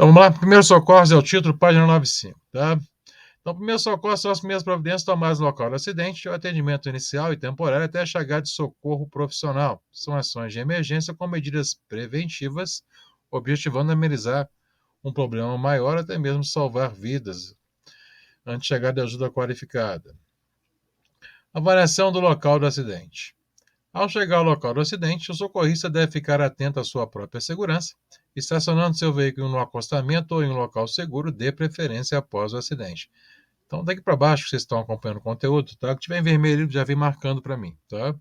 Então vamos lá, primeiros socorros é o título, página 95, tá? Então, primeiros socorros são as primeiras providências tomadas no local do acidente, o atendimento inicial e temporário até a chegada de socorro profissional. São ações de emergência com medidas preventivas, objetivando amenizar um problema maior, até mesmo salvar vidas, antes de chegar de ajuda qualificada. Avaliação do local do acidente. Ao chegar ao local do acidente, o socorrista deve ficar atento à sua própria segurança, estacionando seu veículo no acostamento ou em um local seguro, de preferência após o acidente. Então, daqui para baixo, vocês estão acompanhando o conteúdo, tá? Que tiver em vermelho, já vem marcando para mim, tá?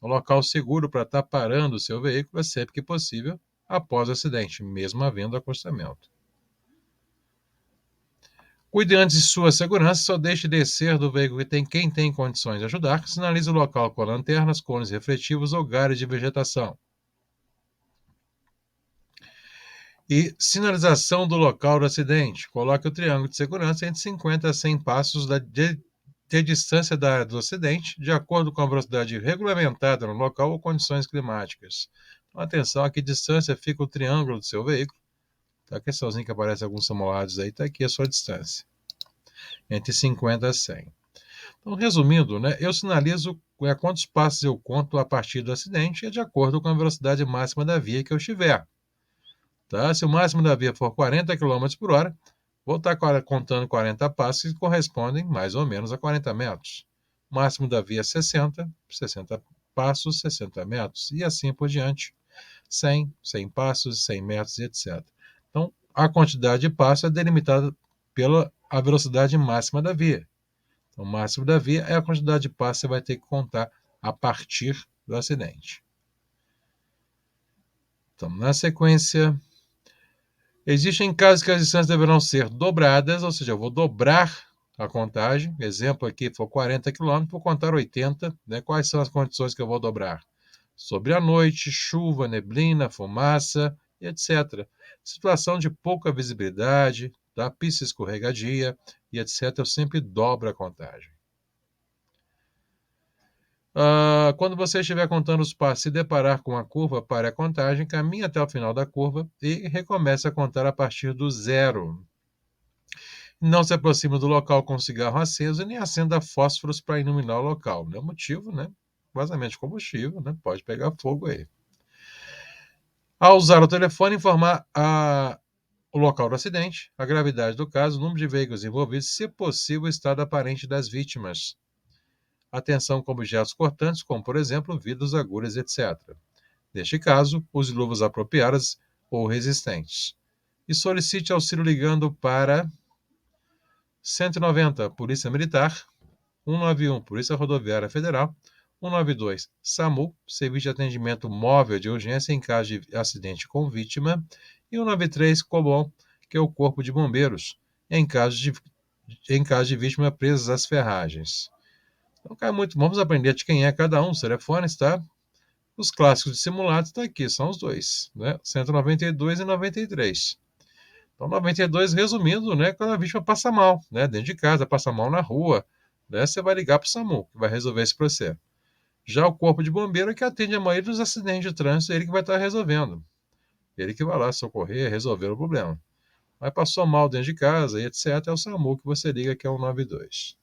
Um local seguro para estar parando o seu veículo é sempre que possível após o acidente, mesmo havendo acostamento. Cuide antes de sua segurança, só deixe descer do veículo quem tem condições de ajudar, sinalize o local com lanternas, cones refletivos ou galhos de vegetação. E sinalização do local do acidente. Coloque o triângulo de segurança entre 50 a 100 passos de distância da área do acidente, de acordo com a velocidade regulamentada no local ou condições climáticas. Então, atenção a que distância fica o triângulo do seu veículo. Tá? A questãozinha que aparece em alguns simulados aí, está aqui a sua distância. Entre 50 a 100. Então, resumindo, né, eu sinalizo quantos passos eu conto a partir do acidente e de acordo com a velocidade máxima da via que eu estiver. Tá? Se o máximo da via for 40 km por hora, vou estar contando 40 passos que correspondem mais ou menos a 40 metros. O máximo da via é 60 passos, 60 metros, e assim por diante. 100 passos, 100 metros, etc. Então, a quantidade de passos é delimitada pela a velocidade máxima da via. Então, o máximo da via é a quantidade de passos que você vai ter que contar a partir do acidente. Então, na sequência, existem casos que as distâncias deverão ser dobradas, ou seja, eu vou dobrar a contagem. Exemplo aqui, for 40 km, vou contar 80. Né? Quais são as condições que eu vou dobrar? Sobre a noite, chuva, neblina, fumaça, etc. Situação de pouca visibilidade, da pista escorregadia, e etc. Eu sempre dobro a contagem. Quando você estiver contando os passos, se deparar com a curva, pare a contagem, caminhe até o final da curva e recomece a contar a partir do zero. Não se aproxime do local com cigarro aceso e nem acenda fósforos para iluminar o local. Não é motivo, né? Vazamento de combustível, né? Pode pegar fogo aí. Ao usar o telefone, informar o local do acidente, a gravidade do caso, o número de veículos envolvidos, se possível, o estado aparente das vítimas. Atenção com objetos cortantes, como, por exemplo, vidros, agulhas, etc. Neste caso, use luvas apropriadas ou resistentes. E solicite auxílio ligando para 190, Polícia Militar, 191, Polícia Rodoviária Federal, 192, SAMU, Serviço de Atendimento Móvel de Urgência em caso de acidente com vítima, e 193, COBOM, que é o Corpo de Bombeiros, em caso de vítima presas às ferragens. Então, vamos aprender de quem é cada um, os telefones, tá? Os clássicos de simulados estão aqui, são os dois, né? 192 e 93. Então, 92, resumindo, né? Quando a vítima passa mal, né? Dentro de casa, passa mal na rua, né? Você vai ligar para o SAMU, que vai resolver esse processo. Já o Corpo de Bombeiro é que atende a maioria dos acidentes de trânsito, ele que vai estar resolvendo. Ele que vai lá socorrer, resolver o problema. Mas passou mal dentro de casa e etc., é o SAMU que você liga, que é o 92.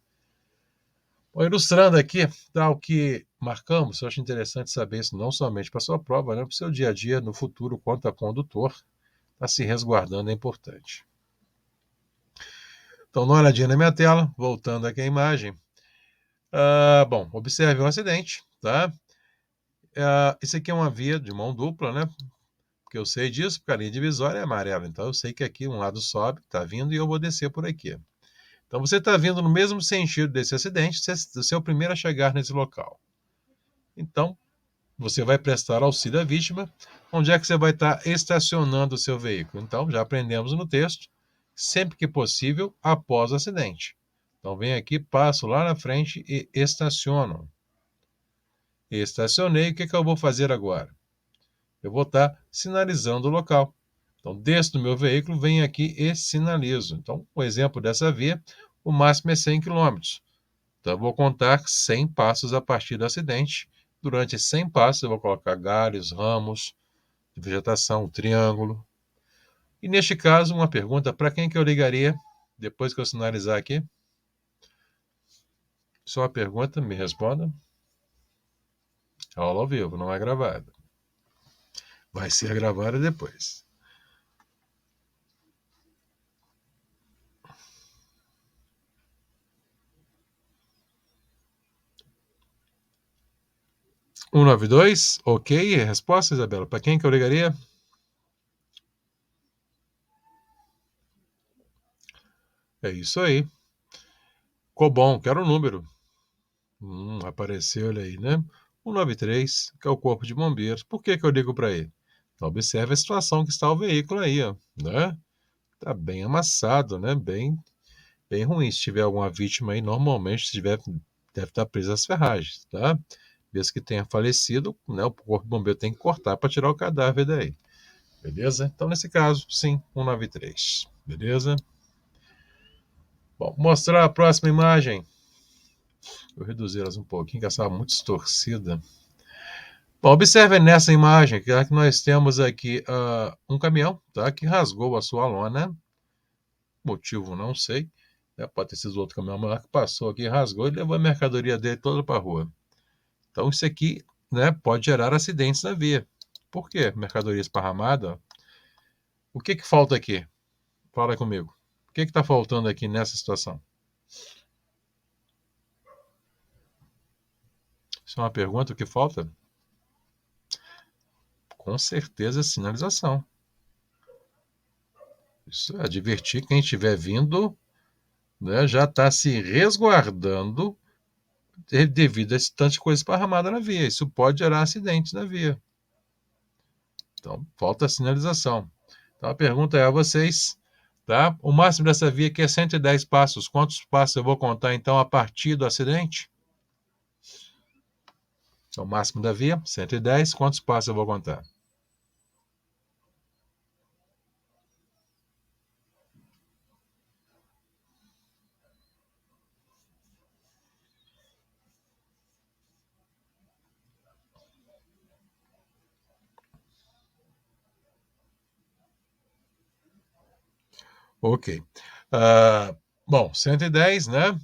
Bom, ilustrando aqui, tá, o que marcamos, eu acho interessante saber isso não somente para a sua prova, né, para o seu dia a dia, no futuro, quanto a condutor, está se resguardando é importante. Então, dá uma olhadinha na minha tela, voltando aqui à imagem. Bom, observe um acidente, tá? Isso aqui é uma via de mão dupla, né? Porque eu sei disso, porque a linha divisória é amarela, então eu sei que aqui um lado sobe, está vindo, e eu vou descer por aqui. Então, você está vindo no mesmo sentido desse acidente, você é o primeiro a chegar nesse local. Então, você vai prestar auxílio à vítima. Onde é que você vai estar estacionando o seu veículo? Então, já aprendemos no texto, sempre que possível, após o acidente. Então, vem aqui, passo lá na frente e estaciono. Estacionei, o que eu vou fazer agora? Eu vou estar sinalizando o local. Então, desço do meu veículo, venho aqui e sinalizo. Então, o exemplo dessa via, o máximo é 100 km. Então, eu vou contar 100 passos a partir do acidente. Durante 100 passos, eu vou colocar galhos, ramos de vegetação, triângulo. E neste caso, uma pergunta: para quem que eu ligaria depois que eu sinalizar aqui? Só uma pergunta, me responda. Aula ao vivo, não é gravada. Vai ser gravada depois. Um 192, ok. Resposta, Isabela. Para quem que eu ligaria? É isso aí. Ficou bom, quero o número. Apareceu ele aí, né? 193, que é o Corpo de Bombeiros. Por que que eu ligo para ele? Então, observe a situação que está o veículo aí, ó, né? Tá bem amassado, né? Bem ruim. Se tiver alguma vítima aí, normalmente, se tiver, deve estar presa às ferragens, tá? Mesmo que tenha falecido, né? O Corpo de Bombeiro tem que cortar para tirar o cadáver daí. Beleza? Então, nesse caso, sim, 193. Beleza? Bom, mostrar a próxima imagem. Vou reduzir elas um pouquinho, que ela estava muito distorcida. Bom, observe nessa imagem que nós temos aqui um caminhão, tá, que rasgou a sua lona, motivo não sei, né, pode ter sido outro caminhão maior que passou aqui, rasgou e levou a mercadoria dele toda para a rua. Então isso aqui, né, pode gerar acidentes na via. Por quê? Mercadoria esparramada. O que que falta aqui? Fala comigo. O que está faltando aqui nessa situação? Isso é uma pergunta, o que falta? Com certeza, sinalização. Isso é advertir quem estiver vindo, né, já está se resguardando devido a esse tanto de coisa esparramada na via. Isso pode gerar acidentes na via. Então, falta sinalização. Então, a pergunta é a vocês, tá? O máximo dessa via aqui é 110 passos. Quantos passos eu vou contar, então, a partir do acidente? Então, o máximo da via, 110. Quantos passos eu vou contar? Ok. Bom, 110, né?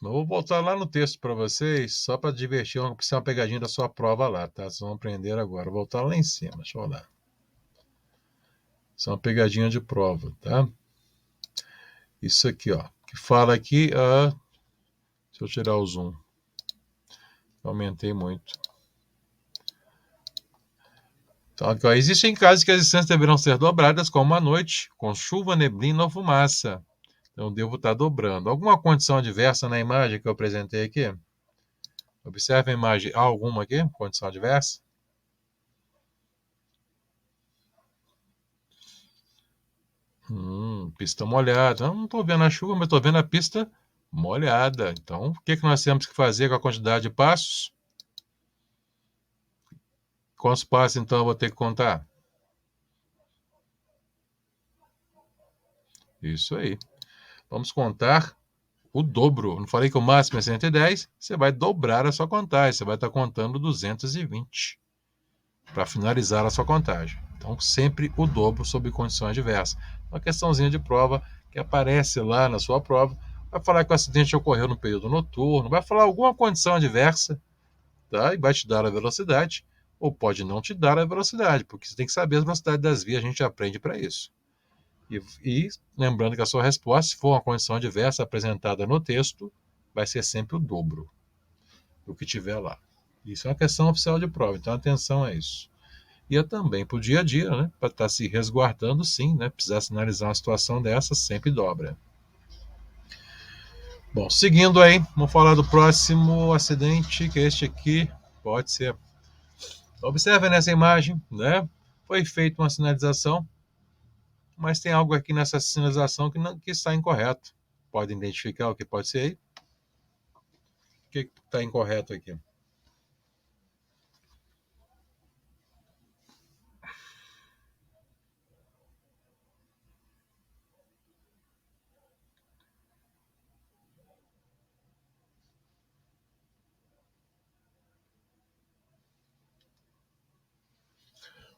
Eu vou voltar lá no texto para vocês, só para divertir, ser uma pegadinha da sua prova lá, tá? Vocês vão aprender agora. Vou voltar lá em cima, deixa eu olhar. Isso é uma pegadinha de prova, tá? Isso aqui, ó, que fala aqui, deixa eu tirar o zoom, aumentei muito. Então, aqui, ó, existem casos que as distâncias deverão ser dobradas, como à noite, com chuva, neblina ou fumaça. Então, eu devo estar dobrando. Alguma condição adversa na imagem que eu apresentei aqui? Observe a imagem. Há alguma aqui? Condição adversa? Pista molhada. Não estou vendo a chuva, mas estou vendo a pista molhada. Então, o que que nós temos que fazer com a quantidade de passos? Quantos passos, então, eu vou ter que contar? Isso aí. Vamos contar o dobro. Não falei que o máximo é 110? Você vai dobrar a sua contagem. Você vai estar contando 220 para finalizar a sua contagem. Então, sempre o dobro sob condições adversas. Uma questãozinha de prova que aparece lá na sua prova. Vai falar que o acidente ocorreu no período noturno, vai falar alguma condição adversa, tá? E vai te dar a velocidade, ou pode não te dar a velocidade, porque você tem que saber a velocidade das vias, a gente aprende para isso. E lembrando que a sua resposta, se for uma condição adversa apresentada no texto, vai ser sempre o dobro do que tiver lá. Isso é uma questão oficial de prova, então atenção a isso. E é também para o dia a dia, né? Para estar se resguardando, sim, né? Precisar sinalizar uma situação dessa, sempre dobra. Bom, seguindo aí, vamos falar do próximo acidente, que é este aqui, pode ser. Observe nessa imagem, né? Foi feita uma sinalização, mas tem algo aqui nessa sinalização que, não, que está incorreto. Pode identificar o que pode ser aí? O que está incorreto aqui?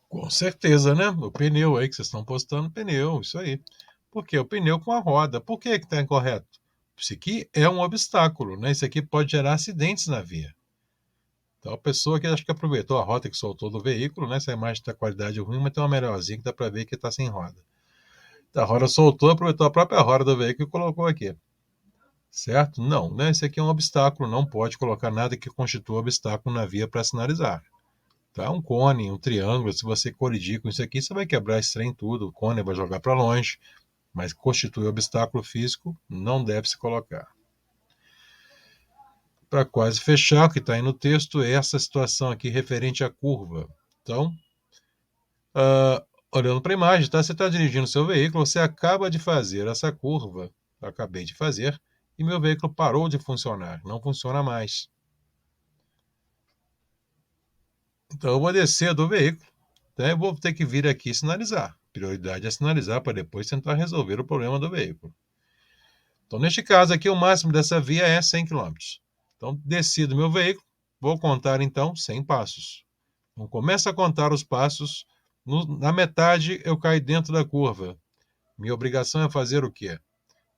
Com certeza, né? O pneu aí que vocês estão postando, pneu, isso aí. Por quê? O pneu com a roda. Por que está incorreto? Isso aqui é um obstáculo, né? Isso aqui pode gerar acidentes na via. Então a pessoa que acho que aproveitou a rota que soltou do veículo, né? Essa imagem está qualidade ruim, mas tem uma melhorzinha que dá para ver que está sem roda. Então, a roda soltou, aproveitou a própria roda do veículo e colocou aqui. Certo? Não, né? Isso aqui é um obstáculo, não pode colocar nada que constitua obstáculo na via para sinalizar. Tá? Um cone, um triângulo, se você colidir com isso aqui, você vai quebrar esse trem tudo, o cone vai jogar para longe, mas constitui obstáculo físico, não deve se colocar. Para quase fechar, o que está aí no texto é essa situação aqui referente à curva. Então, olhando para a imagem, tá? Você está dirigindo seu veículo, você acaba de fazer essa curva, eu acabei de fazer, e meu veículo parou de funcionar, não funciona mais. Então eu vou descer do veículo, né? Eu vou ter que vir aqui sinalizar. Prioridade é sinalizar para depois tentar resolver o problema do veículo. Então, neste caso aqui, o máximo dessa via é 100 km. Então, desci do meu veículo, vou contar então 100 passos. Então, começa a contar os passos. Na metade, eu caio dentro da curva. Minha obrigação é fazer o quê?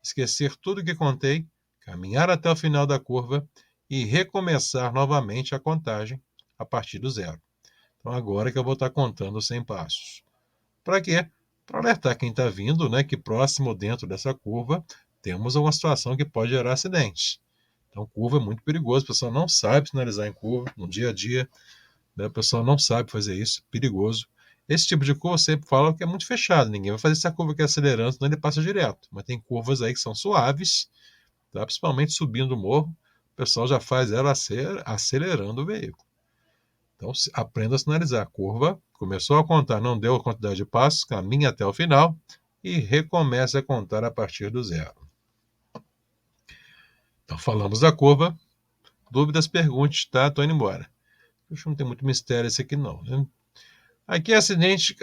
Esquecer tudo que contei, caminhar até o final da curva e recomeçar novamente a contagem a partir do zero. Então, agora que eu vou estar contando 100 passos. Para quê? Para alertar quem está vindo, né, que próximo dentro dessa curva temos uma situação que pode gerar acidentes. Então, curva é muito perigoso, a pessoa não sabe sinalizar em curva no dia a dia, né, a pessoa não sabe fazer isso, perigoso. Esse tipo de curva eu sempre falo que é muito fechado, ninguém vai fazer essa curva aqui acelerando, senão ele passa direto. Mas tem curvas aí que são suaves, tá? Principalmente subindo o morro, o pessoal já faz ela acelerando o veículo. Então, aprenda a sinalizar. A curva começou a contar, não deu a quantidade de passos, caminha até o final e recomece a contar a partir do zero. Então, falamos da curva. Dúvidas, pergunte, tá? Tô indo embora. Acho que não tem muito mistério esse aqui, não. Né? Aqui é acidente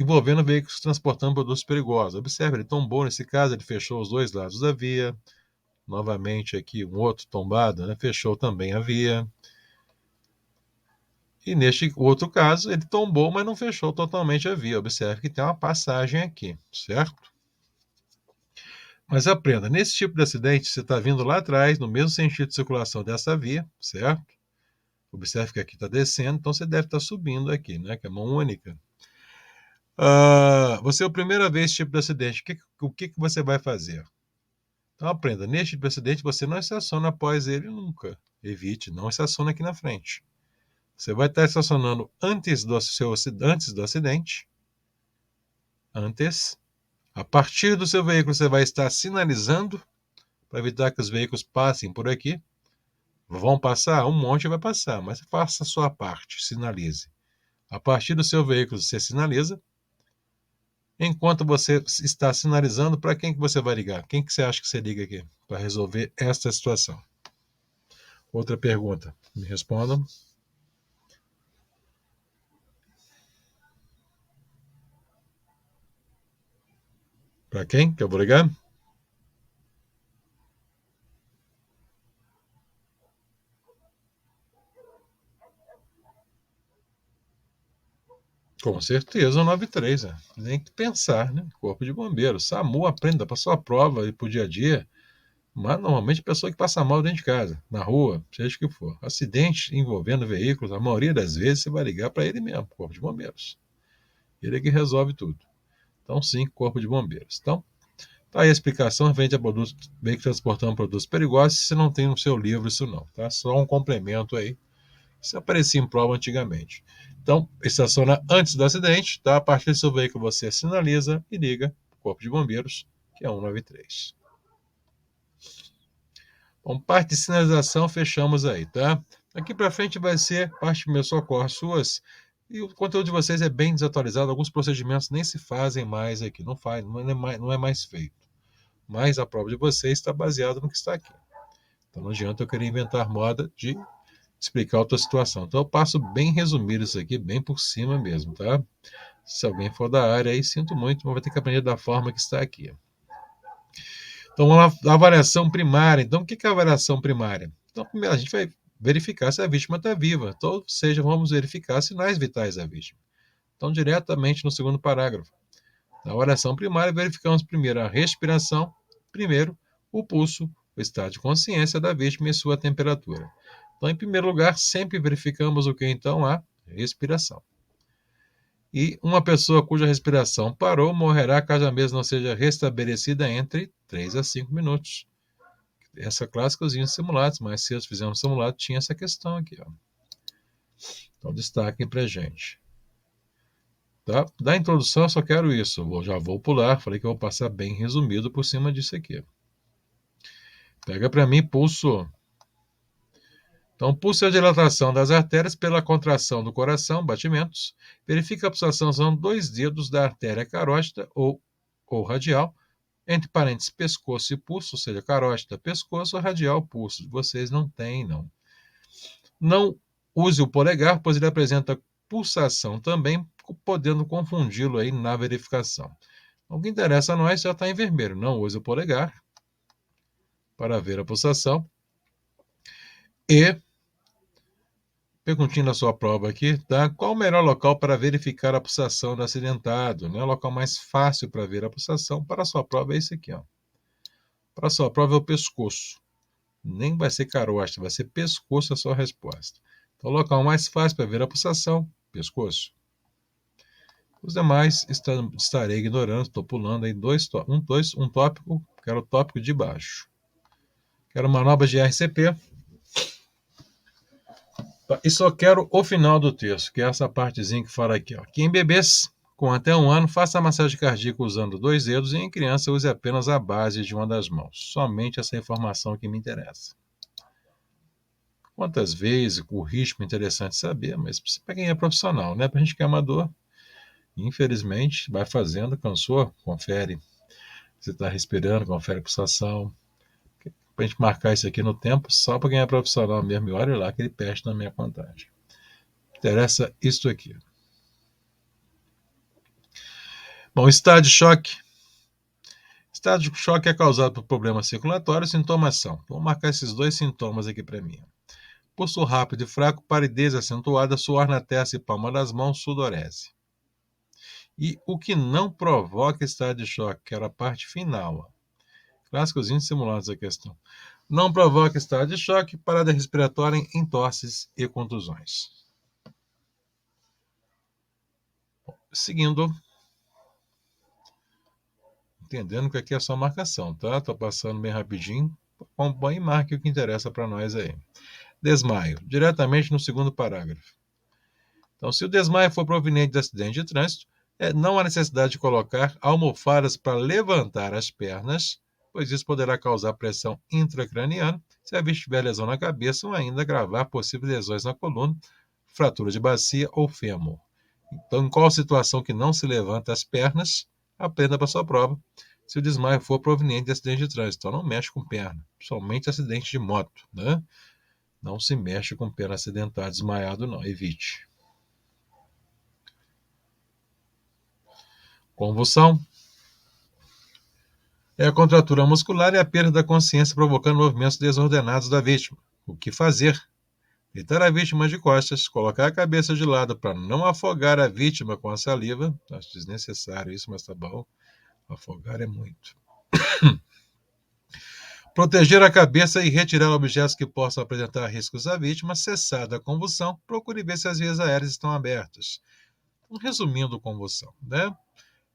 envolvendo veículos transportando produtos perigosos. Observe, ele tombou nesse caso, ele fechou os dois lados da via. Novamente aqui, um outro tombado, né? Fechou também a via. E neste outro caso, ele tombou, mas não fechou totalmente a via. Observe que tem uma passagem aqui, certo? Mas aprenda, nesse tipo de acidente, você está vindo lá atrás, no mesmo sentido de circulação dessa via, certo? Observe que aqui está descendo, então você deve estar subindo aqui, né? Que é mão única. Você é a primeira vez esse tipo de acidente, o que você vai fazer? Então aprenda, neste tipo de acidente, você não estaciona após ele nunca. Evite, não estaciona aqui na frente. Você vai estar estacionando antes do acidente. Antes. A partir do seu veículo, você vai estar sinalizando para evitar que os veículos passem por aqui. Vão passar? Um monte vai passar, mas faça a sua parte, sinalize. A partir do seu veículo, você sinaliza. Enquanto você está sinalizando, para quem que você vai ligar? Quem que você acha que você liga aqui para resolver esta situação? Outra pergunta. Me respondam. Para quem que eu vou ligar? Com certeza o 93, né? Tem que pensar, né? Corpo de Bombeiros. SAMU aprenda para sua prova e para o dia a dia. Mas normalmente pessoa que passa mal dentro de casa, na rua, seja o que for. Acidente envolvendo veículos, a maioria das vezes você vai ligar para ele mesmo, Corpo de Bombeiros. Ele é que resolve tudo. Então, sim, Corpo de Bombeiros. Então, tá aí a explicação, vende a produtos, veículos transportando produtos perigosos, se não tem no seu livro isso não, tá? Só um complemento aí. Isso aparecia em prova antigamente. Então, estaciona antes do acidente, tá? A partir do seu veículo você sinaliza e liga o Corpo de Bombeiros, que é 193. Bom, parte de sinalização fechamos aí, tá? Aqui para frente vai ser parte do meu socorro suas. E o conteúdo de vocês é bem desatualizado. Alguns procedimentos nem se fazem mais aqui. Não é mais feito. Mas a prova de vocês está baseada no que está aqui. Então não adianta eu querer inventar moda de explicar outra situação. Então eu passo bem resumido isso aqui, bem por cima mesmo, tá? Se alguém for da área aí, sinto muito, mas vai ter que aprender da forma que está aqui. Então vamos lá, avaliação primária. Então o que é a avaliação primária? Então primeiro a gente vai verificar se a vítima está viva. Então, ou seja, vamos verificar sinais vitais da vítima. Então, diretamente no segundo parágrafo. Na oração primária, verificamos primeiro a respiração, primeiro o pulso, o estado de consciência da vítima e sua temperatura. Então, em primeiro lugar, sempre verificamos o que então? A respiração. E uma pessoa cuja respiração parou morrerá caso a mesma não seja restabelecida entre 3 a 5 minutos. Essa clássica os simulados, mais cedo fizemos simulado, tinha essa questão aqui. Ó. Então, destaquem para gente. Tá? Da introdução, eu só quero isso. Já vou pular, falei que eu vou passar bem resumido por cima disso aqui. Pega para mim pulso. Então, pulso é a dilatação das artérias pela contração do coração, batimentos. Verifica a pulsação usando 2 dedos da artéria carótida ou radial, entre parênteses, pescoço e pulso, ou seja, carótida, pescoço, radial, pulso. Vocês não têm, não. Não use o polegar, pois ele apresenta pulsação também, podendo confundi-lo aí na verificação. O que interessa a nós já está em vermelho. Não use o polegar para ver a pulsação. E perguntinha na sua prova aqui, tá? Qual o melhor local para verificar a pulsação do acidentado? Né? O local mais fácil para ver a pulsação para a sua prova é esse aqui, ó. Para a sua prova é o pescoço. Nem vai ser carótida, vai ser pescoço a sua resposta. Então, o local mais fácil para ver a pulsação, pescoço. Os demais estarei ignorando, estou pulando aí um tópico, quero o tópico de baixo. Quero manobras de RCP. E só quero o final do texto, que é essa partezinha que fala aqui. Ó. Que em bebês com até 1 ano, faça a massagem cardíaca usando 2 dedos e em criança use apenas a base de uma das mãos. Somente essa informação que me interessa. Quantas vezes, o ritmo é interessante saber, mas para quem é profissional, né? Para a gente que é amador, infelizmente, vai fazendo, cansou, confere. Você está respirando, confere a pulsação. Para a gente marcar isso aqui no tempo, só para quem é profissional mesmo, e olha lá que ele perde na minha contagem. Interessa isto aqui. Bom, estado de choque. Estado de choque é causado por problemas circulatórios e sintomas são. Vou marcar esses 2 sintomas aqui para mim. Pulso rápido e fraco, palidez acentuada, suor na testa e palma das mãos, sudorese. E o que não provoca estado de choque, que era a parte final. Ó. Clássicos simulados a questão. Não provoca estado de choque, parada respiratória em tosses e contusões. Seguindo, entendendo que aqui é só marcação, tá? Estou passando bem rapidinho. Acompanhe e marque o que interessa para nós aí. Desmaio, diretamente no segundo parágrafo. Então, se o desmaio for proveniente de acidente de trânsito, não há necessidade de colocar almofadas para levantar as pernas, pois isso poderá causar pressão intracraniana se a vítima tiver lesão na cabeça ou ainda agravar possíveis lesões na coluna, fratura de bacia ou fêmur. Então, em qual situação que não se levanta as pernas, aprenda para sua prova se o desmaio for proveniente de acidente de trânsito. Então, não mexe com perna, somente acidente de moto, né? Não se mexe com perna acidentada, desmaiado, não, evite. Convulsão é a contratura muscular e a perda da consciência provocando movimentos desordenados da vítima. O que fazer? Deitar a vítima de costas, colocar a cabeça de lado para não afogar a vítima com a saliva. Acho desnecessário isso, mas tá bom. Afogar é muito. Proteger a cabeça e retirar objetos que possam apresentar riscos à vítima. Cessada a convulsão, procure ver se as vias aéreas estão abertas. Resumindo a convulsão, né? O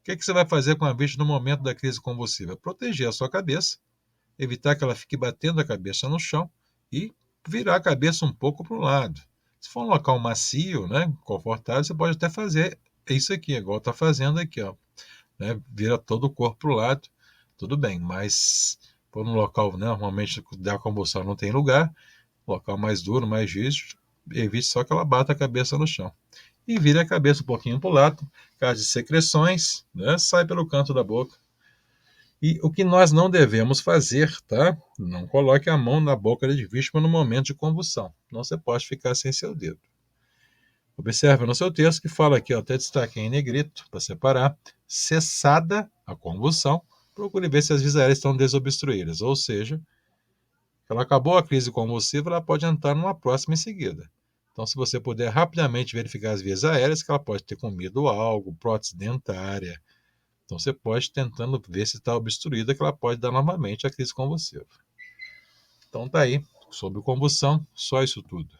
que você vai fazer com a vítima no momento da crise convulsiva? Proteger a sua cabeça, evitar que ela fique batendo a cabeça no chão e virar a cabeça um pouco para o lado. Se for um local macio, né, confortável, você pode até fazer isso aqui, igual está fazendo aqui, ó, né, vira todo o corpo para o lado, tudo bem, mas por um local, né, normalmente da convulsão não tem lugar, local mais duro, mais rígido, evite só que ela bata a cabeça no chão. E vira a cabeça um pouquinho para o lado, caso de secreções, né, sai pelo canto da boca. E o que nós não devemos fazer, tá? Não coloque a mão na boca de vítima no momento de convulsão. Não você pode ficar sem seu dedo. Observe no seu texto que fala aqui, ó, até destaque em negrito para separar. Cessada a convulsão, procure ver se as vias aéreas estão desobstruídas. Ou seja, ela acabou a crise convulsiva, ela pode entrar numa próxima em seguida. Então, se você puder rapidamente verificar as vias aéreas, que ela pode ter comido algo, prótese dentária. Então, você pode tentando ver se está obstruída, que ela pode dar novamente a crise convulsiva. Então, tá aí, sobre convulsão, só isso tudo.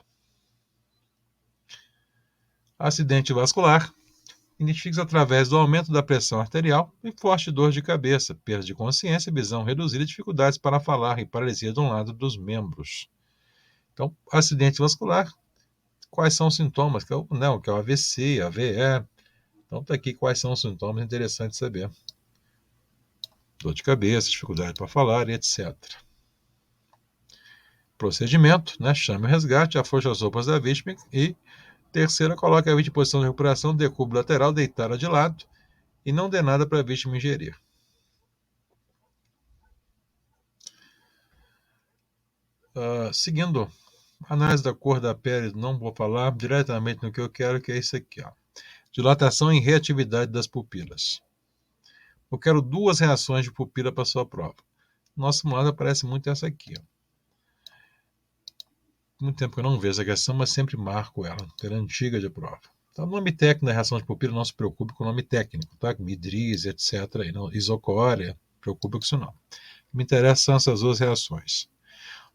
Acidente vascular. Identifica-se através do aumento da pressão arterial e forte dor de cabeça, perda de consciência, visão reduzida e dificuldades para falar e paralisia de um lado dos membros. Então, acidente vascular, quais são os sintomas? Que é o AVC, AVE. Então, tá aqui quais são os sintomas, interessante saber. Dor de cabeça, dificuldade para falar, etc. Procedimento, chame o resgate, afoxe as roupas da vítima e, terceira, coloque a vítima em posição de recuperação, decúbito lateral, deitada de lado e não dê nada para a vítima ingerir. Seguindo, análise da cor da pele, não vou falar diretamente no que eu quero, que é isso aqui. Dilatação e reatividade das pupilas. Eu quero 2 reações de pupila para sua prova. Nossa simulado aparece muito essa aqui. Muito tempo que eu não vejo essa questão, mas sempre marco ela, ela é antiga de prova. Então, o nome técnico da reação de pupila, não se preocupe com o nome técnico, tá? Midrise, etc. Isocória, preocupe com isso não. O que me interessa são essas 2 reações.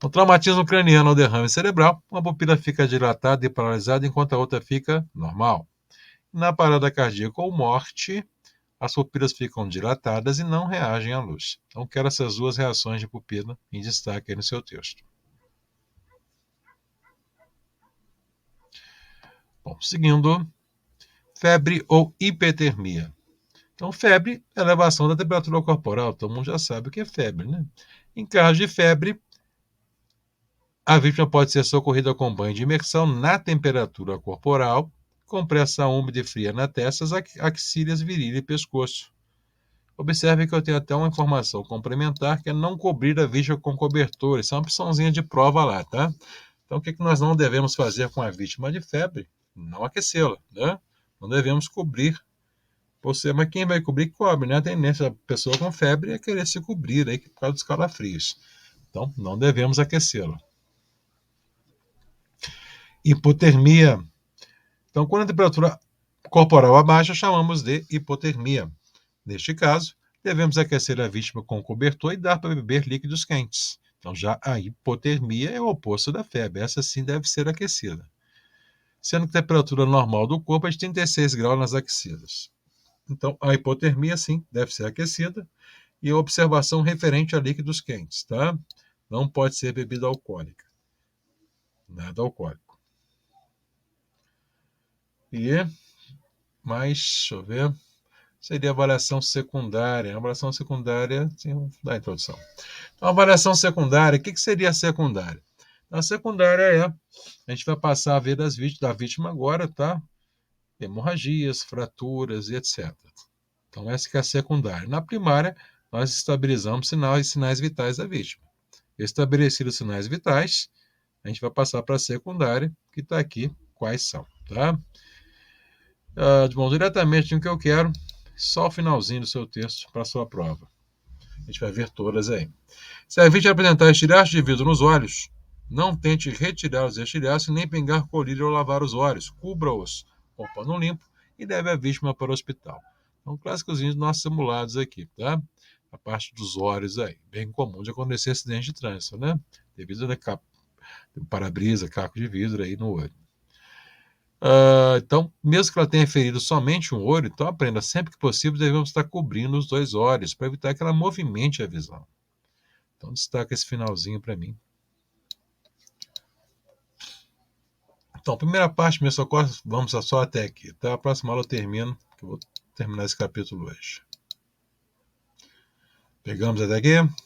No traumatismo craniano ou derrame cerebral, uma pupila fica dilatada e paralisada enquanto a outra fica normal. Na parada cardíaca ou morte, as pupilas ficam dilatadas e não reagem à luz. Então, quero essas 2 reações de pupila em destaque aí no seu texto. Bom, seguindo, febre ou hipertermia. Então, febre é elevação da temperatura corporal. Todo mundo já sabe o que é febre, né? Em caso de febre, a vítima pode ser socorrida com banho de imersão na temperatura corporal, compressa úmida e fria na testa, axílias, virilha e pescoço. Observe que eu tenho até uma informação complementar, que é não cobrir a vítima com cobertor. Isso é uma opçãozinha de prova lá, tá? Então, o que nós não devemos fazer com a vítima de febre? Não aquecê-la, né? Não devemos cobrir você, mas quem vai cobrir, cobre, né? A tendência da pessoa com febre é querer se cobrir aí por causa dos calafrios. Então, não devemos aquecê-la. Hipotermia. Então, quando a temperatura corporal abaixa, chamamos de hipotermia. Neste caso, devemos aquecer a vítima com cobertor e dar para beber líquidos quentes. Então, já a hipotermia é o oposto da febre. Essa sim deve ser aquecida. Sendo que a temperatura normal do corpo é de 36 graus nas axilas. Então, a hipotermia, sim, deve ser aquecida. E a observação referente a líquidos quentes, tá? Não pode ser bebida alcoólica. Nada alcoólico. E mais, deixa eu ver, seria avaliação secundária. A avaliação secundária, sim, dá a introdução. Então, a avaliação secundária, o que seria a secundária? A secundária a gente vai passar a ver da vítima agora, tá? Hemorragias, fraturas e etc. Então, essa que é a secundária. Na primária, nós estabilizamos sinais vitais da vítima. Estabelecidos os sinais vitais, a gente vai passar para a secundária, que está aqui, quais são, tá? Bom, diretamente no que eu quero, só o finalzinho do seu texto para a sua prova. A gente vai ver todas aí. Se a vítima apresentar estilhaço de vidro nos olhos, não tente retirar os estilhaços nem pingar colírio ou lavar os olhos. Cubra-os com pano limpo e leve a vítima para o hospital. Então, clássicos dos nossos simulados aqui, tá? A parte dos olhos aí. Bem comum de acontecer acidente de trânsito, né? Devido a para-brisa, caco de vidro aí no olho. Então, mesmo que ela tenha ferido somente um olho, então aprenda, sempre que possível, devemos estar cobrindo os 2 olhos, para evitar que ela movimente a visão. Então, destaca esse finalzinho para mim. Então, primeira parte, meu socorro, vamos só até aqui. Tá? A próxima aula eu termino, que eu vou terminar esse capítulo hoje. Pegamos até aqui?